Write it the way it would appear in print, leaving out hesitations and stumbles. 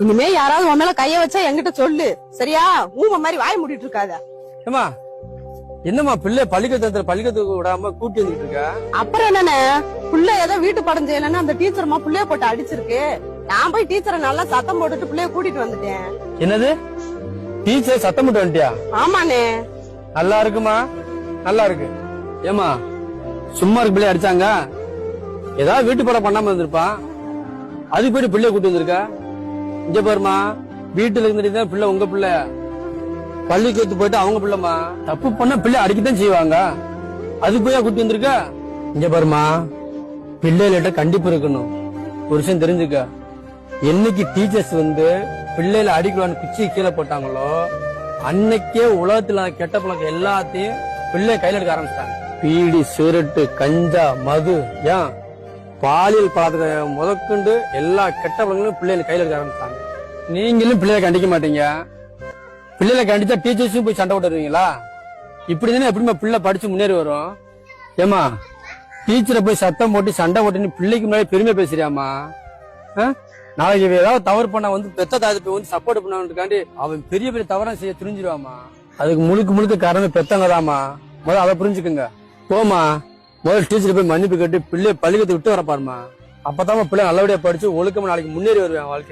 இனிமே யாராவது உன் மேல கைய வச்சா என்கிட்ட சொல்லு, சரியா? ஊம மாதிரி வாய மூடிட்டு இருக்காத. ஏமா என்னம்மா பிள்ளை பள்ளிக்கூடத்துக்கு விடாம கூட்டி வந்துட்டு இருக்க? அப்புறம் என்னன்னு, புள்ள ஏதோ வீட்டு படம் செய்யலன்னு அந்த டீச்சர்மா புள்ளைய போட்டு அடிச்சிருக்கு. நான் போய் டீச்சரை நல்லா சத்தம் போட்டுட்டு புள்ளைய கூட்டிட்டு வந்துட்டேன். என்னது, டீச்சர் சத்தம் போட்டு வந்துட்டியா? ஆமாண்ணே. நல்லா இருக்குமா? நல்லா இருக்கு. ஏமா சும்மா இருக்கு பிள்ளை அடிச்சாங்க? ஏதாவது வீட்டு படம் பண்ணாம இருந்திருப்பான், அதுக்கு போயிட்டு பிள்ளைய கூட்டி வந்திருக்கா? இங்க பாருமா, வீட்டுல இருந்துட்டு பிள்ளை உங்க பிள்ளை, பள்ளிக்கூடத்து போயிட்டு அவங்க பிள்ளைமா. தப்பு பண்ண பிள்ளை அடிக்கத்தான் செய்வாங்க, அதுக்கு போய் கூட்டி வந்திருக்க? இங்க பாருமா, பிள்ளைகிட்ட கண்டிப்பு இருக்கணும். ஒரு விஷயம் தெரிஞ்சுக்க, என்னைக்கு டீச்சர்ஸ் பிள்ளைகளை அடிக்கலான்னு குச்சி கீழே போட்டாங்களோ அன்னைக்கே உலகத்துல கெட்ட பழக்கம் எல்லாத்தையும் பிள்ளை கையில எடுக்க ஆரம்பிச்சிட்டாங்க. பீடி, சிகரெட்டு, கஞ்சா, மது, ஏன் பாலியல் பழக்கத்தை முதற்கொண்டு எல்லா கெட்ட பழக்கங்களும் பிள்ளைகளை கையில எடுக்க ஆரம்பிச்சிட்டாங்க. நீங்களும் பிள்ளைகளை கண்டிக்க மாட்டீங்க. பிள்ளைகளை கண்டிச்சா டீச்சர்ஸும் போய் சண்டை போட்டுருவீங்களா? இப்படி தானே எப்படிமா பிள்ளை படிச்சு முன்னேறி வரும்? ஏமா டீச்சரை போய் சத்தம் போட்டு சண்டை போட்டு பிள்ளைக்கு முன்னாடி பெருமை பேசுறியாமா? நாளைக்கு ஏதாவது தவறு பண்ண பெத்த தாய் போய் சப்போர்ட் பண்ணாண்டி அவன் பெரிய பெரிய தவறா செய்ய துணிஞ்சிருவாமா. அதுக்கு முழுக்க காரணம் பெத்தங்கதாமா. முதல்ல அதை புரிஞ்சுக்குங்க. போமா, முதல்ல டீச்சர் போய் மன்னிப்பு கேட்டு பிள்ளைய பள்ளிக்கூடத்தை விட்டு வர பாருமா. அப்பதான் பிள்ளை நல்லபடியா படிச்சு ஒழுக்கமா நாளைக்கு முன்னேறி வருவேன் வாழ்க்கை.